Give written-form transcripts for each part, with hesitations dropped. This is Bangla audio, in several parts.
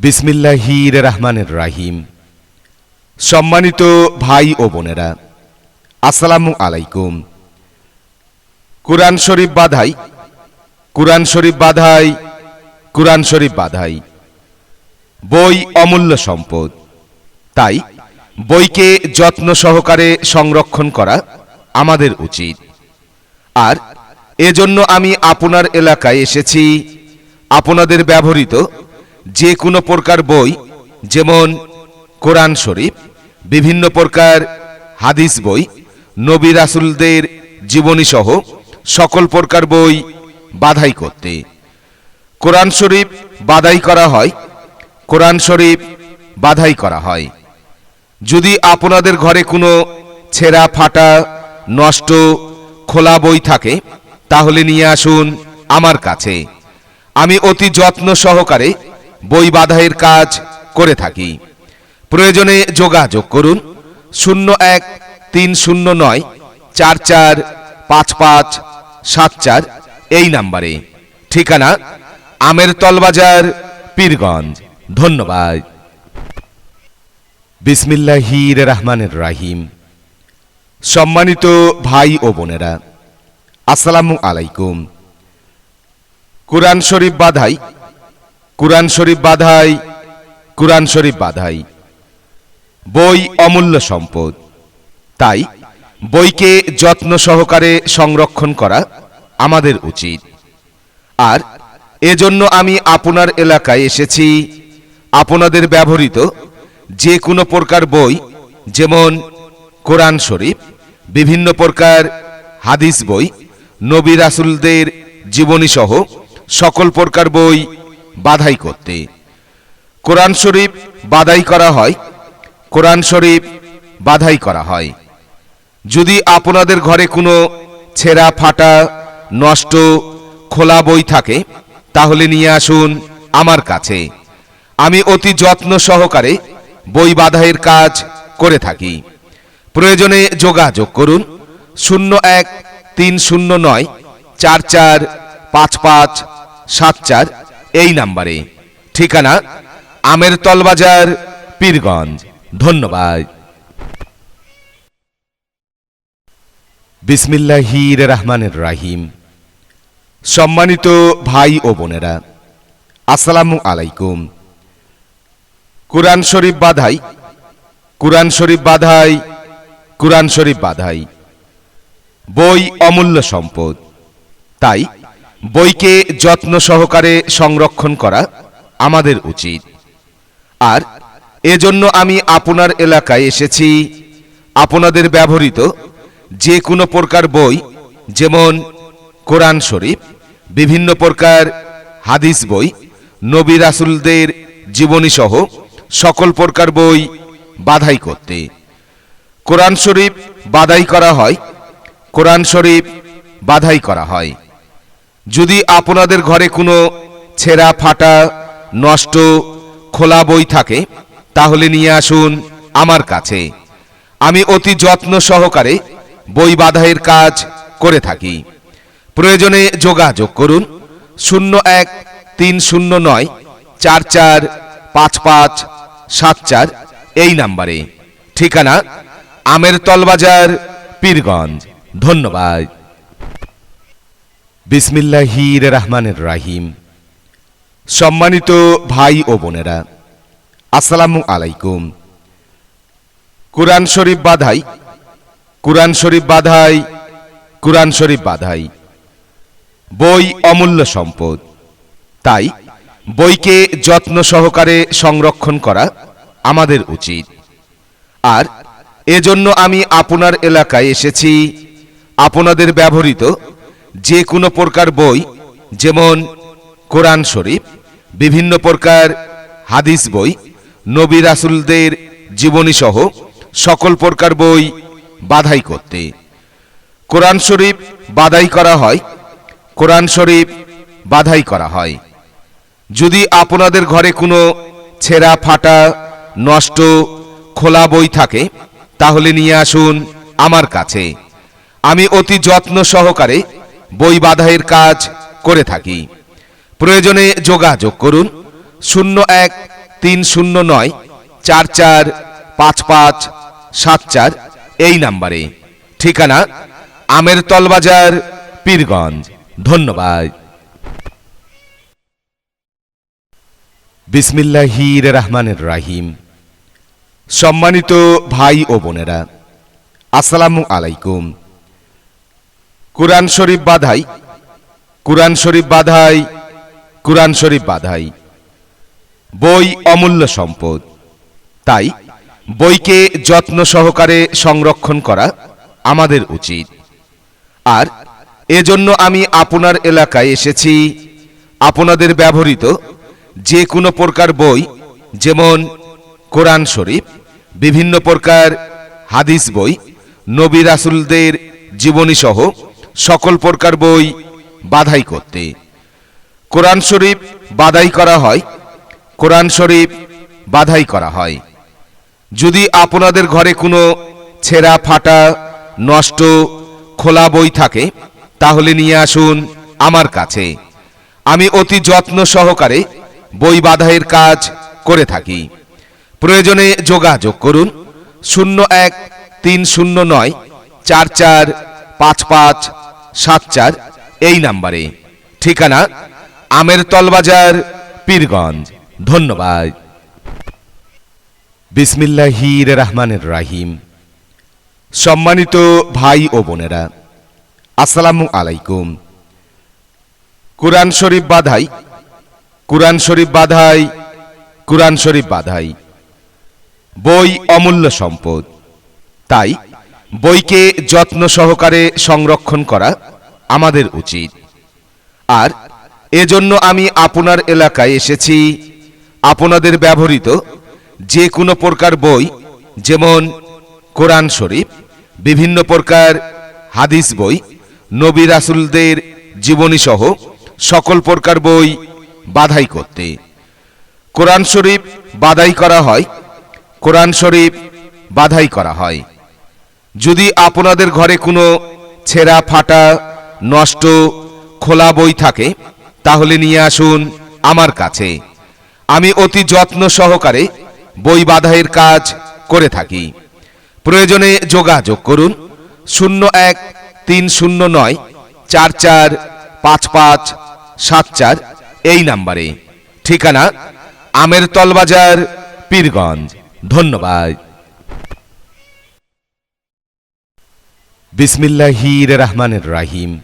বিসমিল্লাহির রহমানির রহিম। সম্মানিত ভাই ও বোনেরা, আসসালামু আলাইকুম। কুরআন শরীফ বাধাই, কুরআন শরীফ বাধাই, কুরআন শরীফ বাধাই। বই অমূল্য সম্পদ, তাই বইকে যত্ন সহকারে সংরক্ষণ করা আমাদের উচিত। আর এজন্য আমি আপনার এলাকায় এসেছি আপনাদের ব্যবহৃত যে কোনো প্রকার বই, যেমন কোরআন শরীফ, বিভিন্ন প্রকার হাদিস বই, নবী রাসূলদের জীবনী সহ সকল প্রকার বই বাধাই করতে। কোরআন শরীফ বাধাই করা হয়, কোরআন শরীফ বাধাই করা হয়। যদি আপনাদের ঘরে কোনো ছেঁড়া ফাটা নষ্ট খোলা বই থাকে, তাহলে নিয়ে আসুন আমার কাছে। আমি অতি যত্ন সহকারে বই বাধাইয়ের কাজ করে থাকি। প্রয়োজনে যোগাযোগ করুন 01-309-445574 এই নাম্বারে। ঠিকানা আমেরতল বাজার, পীরগঞ্জ। ধন্যবাদ। বিসমিল্লাহির রহমানির রহিম। সম্মানিত ভাই ও বোনেরা, আসসালামু আলাইকুম। কুরআন শরীফ বাধাই, কুরআন শরীফ বাধাই, কুরআন শরীফ বাধাই। বই অমূল্য সম্পদ, তাই বইকে যত্ন সহকারে সংরক্ষণ করা আমাদের উচিত। আর এজন্য আমি আপনার এলাকায় এসেছি আপনাদের ব্যবহৃত যে কোনো প্রকার বই, যেমন কোরআন শরীফ, বিভিন্ন প্রকার হাদিস বই, নবী রাসূলদের জীবনী সহ সকল প্রকার বই বাধাই করতে। কোরআন শরীফ বাধাই করা হয়, কোরআন শরীফ বাধাই করা হয়। যদি আপনাদের ঘরে কোনো ছেঁড়া ফাটা নষ্ট খোলা বই থাকে, তাহলে নিয়ে আসুন আমার কাছে। আমি অতি যত্ন সহকারে বই বাধাইয়ের কাজ করে থাকি। প্রয়োজনে যোগাযোগ করুন 01-309-445574 এই নাম্বারে। ঠিকানা আমেরতল বাজার, পীরগঞ্জ। ধন্যবাদ। বিসমিল্লাহির রহমানির রহিম। সম্মানিত ভাই ও বোনেরা, আসসালামু আলাইকুম। কুরআন শরীফ বাধাই, কুরআন শরীফ বাধাই, কুরআন শরীফ বাধাই। বই অমূল্য সম্পদ, তাই বইকে যত্ন সহকারে সংরক্ষণ করা আমাদের উচিত। আর এজন্য আমি আপনার এলাকায় এসেছি আপনাদের ব্যবহৃত যে কোনো প্রকার বই, যেমন কোরআন শরীফ, বিভিন্ন প্রকার হাদিস বই, নবী রাসূলদের জীবনী সহ সকল প্রকার বই বাধাই করতে। কোরআন শরীফ বাধাই করা হয়, কোরআন শরীফ বাধাই করা হয়। যদি আপনাদের ঘরে কোনো ছেঁড়া ফাটা নষ্ট খোলা বই থাকে, তাহলে নিয়ে আসুন আমার কাছে। আমি অতি যত্ন সহকারে বই বাধাইয়ের কাজ করে থাকি। প্রয়োজনে যোগাযোগ করুন 01-309-445574 এই নাম্বারে। ঠিকানা আমেরতল বাজার, পীরগঞ্জ। ধন্যবাদ। বিসমিল্লাহির রহমানির রহিম। সম্মানিত ভাই ও বোনেরা, আসসালামু আলাইকুম। কুরআন শরীফ বাধাই, কুরআন শরীফ বাধাই, কুরআন শরীফ বাধাই। বই অমূল্য সম্পদ, তাই বইকে যত্ন সহকারে সংরক্ষণ করা আমাদের উচিত। আর এজন্য আমি আপনার এলাকায় এসেছি আপনাদের ব্যবহৃত যে কোনো প্রকার বই, যেমন কোরআন শরীফ, বিভিন্ন প্রকার হাদিস বই, নবী রাসূলদের জীবনী সহ সকল প্রকার বই বাধাই করতে। কোরআন শরীফ বাধাই করা হয়, কোরআন শরীফ বাধাই করা হয়। যদি আপনাদের ঘরে কোনো ছেঁড়া ফাটা নষ্ট খোলা বই থাকে, তাহলে নিয়ে আসুন আমার কাছে। আমি অতি যত্ন সহকারে বই বাধাইয়ের কাজ করে থাকি। প্রয়োজনে যোগাযোগ করুন 0309445574 এই নাম্বারে। ঠিকানা আমেরতল বাজার, পীরগঞ্জ। ধন্যবাদ। বিসমিল্লাহির রহমানির রহিম। সম্মানিত ভাই ও বোনেরা, আসসালামু আলাইকুম। কুরআন শরীফ বাধাই, কুরআন শরীফ বাধাই, কুরআন শরীফ বাধাই। বই অমূল্য সম্পদ, তাই বইকে যত্ন সহকারে সংরক্ষণ করা আমাদের উচিত। আর এজন্য আমি আপনার এলাকায় এসেছি আপনাদের ব্যবহৃত যে কোনো প্রকার বই, যেমন কোরআন শরীফ, বিভিন্ন প্রকার হাদিস বই, নবী রাসূলদের জীবনী সহ সকল প্রকার বই বাধাই করতে। কোরআন শরীফ বাধাই করা হয়, কোরআন শরীফ বাধাই করা হয়। যদি আপনাদের ঘরে কোনো ছেঁড়া ফাটা নষ্ট খোলা বই থাকে, তাহলে নিয়ে আসুন আমার কাছে। আমি অতি যত্ন সহকারে বই বাধাইয়ের কাজ করে থাকি। প্রয়োজনে যোগাযোগ করুন 013094455574 এই নাম্বারে। ঠিকানা আমেরতল বাজার, পীরগঞ্জ। ধন্যবাদ। বিসমিল্লাহির রহমানির রহিম। সম্মানিত ভাই ও বোনেরা, আসসালামু আলাইকুম। কুরআন শরীফ বাধাই, কুরআন শরীফ বাধাই, কুরআন শরীফ বাধাই। বই অমূল্য সম্পদ, তাই বইকে যত্ন সহকারে সংরক্ষণ করা আমাদের উচিত। আর এজন্য আমি আপনার এলাকায় এসেছি আপনাদের ব্যবহৃত যে কোনো প্রকার বই, যেমন কোরআন শরীফ, বিভিন্ন প্রকার হাদিস বই, নবী রাসূলদের জীবনী সহ সকল প্রকার বই বাধাই করতে। কোরআন শরীফ বাধাই করা হয়, কোরআন শরীফ বাধাই করা হয়। যদি আপনাদের ঘরে কোনো ছেঁড়া ফাটা নষ্ট খোলা বই থাকে, তাহলে নিয়ে আসুন আমার কাছে। আমি অতি যত্ন সহকারে বই বাধাইয়ের কাজ করে থাকি। প্রয়োজনে যোগাযোগ করুন 013094455574 এই নাম্বারে। ঠিকানা আমেরতল বাজার, পীরগঞ্জ। ধন্যবাদ। বিসমিল্লাহির রহমানির রহিম।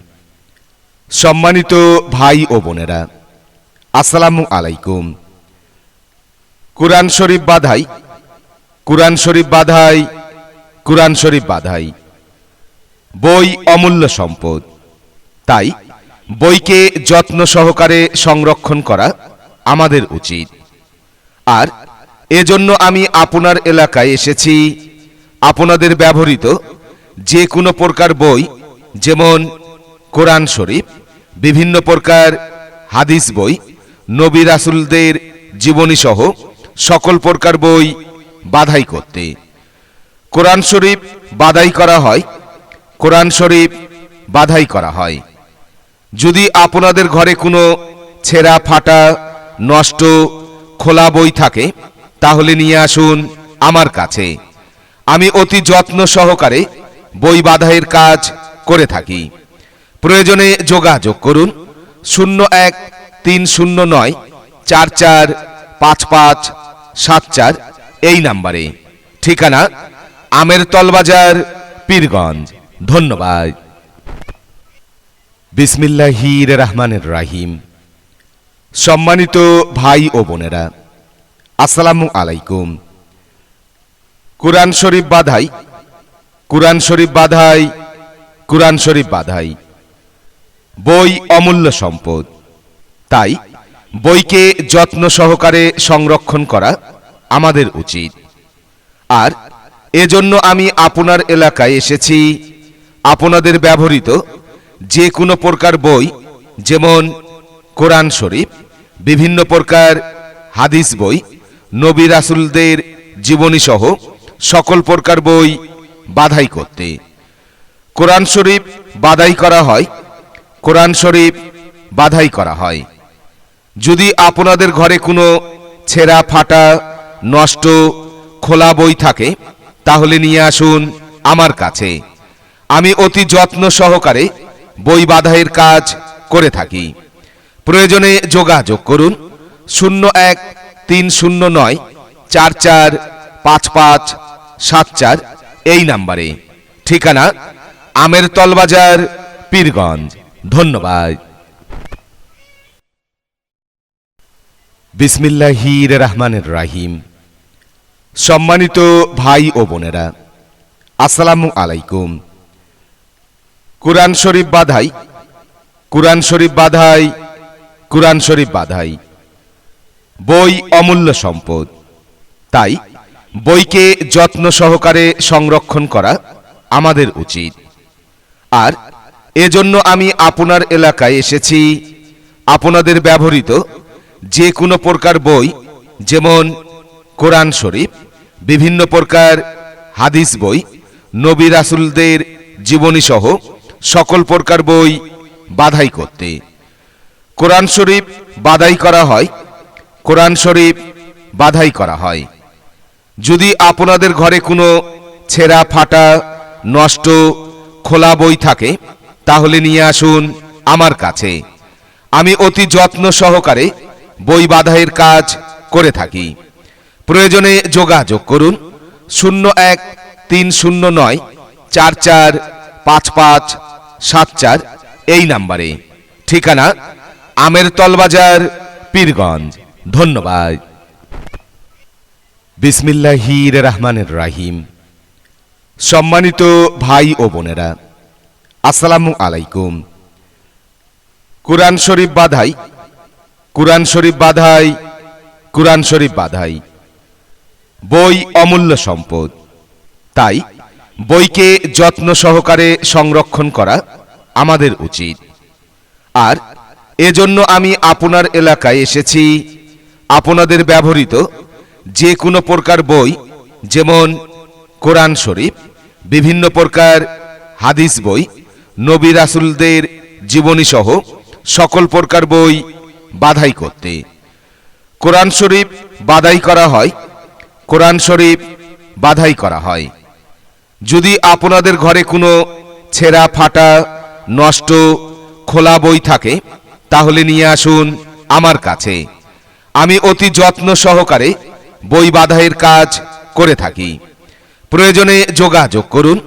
সম্মানিত ভাই ও বোনেরা, আসসালামু আলাইকুম। কুরআন শরীফ বাধাই, কুরআন শরীফ বাধাই, কুরআন শরীফ বাধাই। বই অমূল্য সম্পদ, তাই বইকে যত্ন সহকারে সংরক্ষণ করা আমাদের উচিত। আর এজন্য আমি আপনার এলাকায় এসেছি আপনাদের ব্যবহৃত যে কোনো প্রকার বই, যেমন কোরআন শরীফ, বিভিন্ন প্রকার হাদিস বই, নবী রাসূলদের জীবনী সহ সকল প্রকার বই বাধাই করতে। কোরআন শরীফ বাধাই করা হয়, কোরআন শরীফ বাধাই করা হয়। যদি আপনাদের ঘরে কোনো ছেঁড়া ফাটা নষ্ট খোলা বই থাকে, তাহলে নিয়ে আসুন আমার কাছে। আমি অতি যত্ন সহকারে বই বাধাইয়ের কাজ করে থাকি। প্রয়োজনে যোগাযোগ করুন 013094455574 এই নাম্বারে। ঠিকানা আমেরতল বাজার, পীরগঞ্জ। ধন্যবাদ। বিসমিল্লাহির রহমানির রহিম। সম্মানিত ভাই ও বোনেরা, আসসালামু আলাইকুম। কুরআন শরীফ বাধাই, কুরআন শরীফ বাধাই, কুরআন শরীফ বাধাই। বই অমূল্য সম্পদ, তাই বইকে যত্ন সহকারে সংরক্ষণ করা আমাদের উচিত। আর এজন্য আমি আপনার এলাকায় এসেছি আপনাদের ব্যবহৃত যে কোনো প্রকার বই, যেমন কোরআন শরীফ, বিভিন্ন প্রকার হাদিস বই, নবী রাসূলদের জীবনী সহ সকল প্রকার বই বাধাই করতে। কোরআন শরীফ বাধাই করা হয়, কোরআন শরীফ বাধাই করা হয়। যদি আপনাদের ঘরে কোনো ছেঁড়া ফাটা নষ্ট খোলা বই থাকে তাহলে নিয়ে আসুন আমার কাছে। আমি অতি যত্ন সহকারে বই বাঁধাইয়ের কাজ করে থাকি। প্রয়োজনে যোগাযোগ করুন 01-309-445574 এই নাম্বারে। ঠিকানা আমেরতল বাজার, পীরগঞ্জ। ধন্যবাদ। বিসমিল্লাহির রহমানির রহিম। সম্মানিত ভাই ও বোনেরা, আসসালামু আলাইকুম। কুরআন শরীফ বাঁধাই, কুরআন শরীফ বাঁধাই, কুরআন শরীফ বাঁধাই। বই অমূল্য সম্পদ, তাই বইকে যত্ন সহকারে সংরক্ষণ করা আমাদের উচিত। আর এজন্য আমি আপনার এলাকায় এসেছি আপনাদের ব্যবহৃত যে কোনো প্রকার বই, যেমন কোরআন শরীফ, বিভিন্ন প্রকার হাদিস বই, নবী রাসূলদের জীবনী সহ সকল প্রকার বই বাঁধাই করতে। কোরআন শরীফ বাঁধাই করা হয়, কোরআন শরীফ বাঁধাই করা হয়। যদি আপনাদের ঘরে কোনো ছেঁড়া ফাটা নষ্ট খোলা বই থাকে তাহলে নিয়ে আসুন আমার কাছে। আমি অতি যত্ন সহকারে বই বাঁধাইয়ের কাজ করে থাকি। প্রয়োজনে যোগাযোগ করুন 01-309-445574 এই নাম্বারে। ঠিকানা আমেরতল বাজার, পীরগঞ্জ। ধন্যবাদ। বিসমিল্লাহির রহমানির রহিম। সম্মানিত ভাই ও বোনেরা, আসসালামু আলাইকুম। কুরআন শরীফ বাঁধাই, কুরআন শরীফ বাঁধাই, কুরআন শরীফ বাঁধাই। বই অমূল্য সম্পদ, তাই বইকে যত্ন সহকারে সংরক্ষণ করা আমাদের উচিত। আর এজন্য আমি আপনার এলাকায় এসেছি আপনাদের ব্যবহৃত যে কোনো প্রকার বই, যেমন কোরআন শরীফ, বিভিন্ন প্রকার হাদিস বই, নবী রাসূলদের জীবনী সহ সকল প্রকার বই বাঁধাই করতে। কোরআন শরীফ বাঁধাই করা হয়, কোরআন শরীফ বাঁধাই করা হয়। যদি আপনাদের ঘরে কোনো ছেঁড়া ফাটা নষ্ট খোলা বই থাকে তাহলে নিয়ে আসুন আমার কাছে। আমি অতি যত্ন সহকারে বই বাঁধাইয়ের কাজ করে থাকি। প্রয়োজনে যোগাযোগ করুন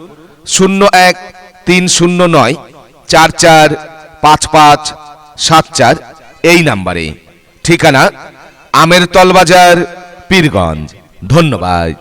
01-309-445574 এই নাম্বারে। ঠিকানা আমেরতল বাজার, পীরগঞ্জ। ধন্যবাদ।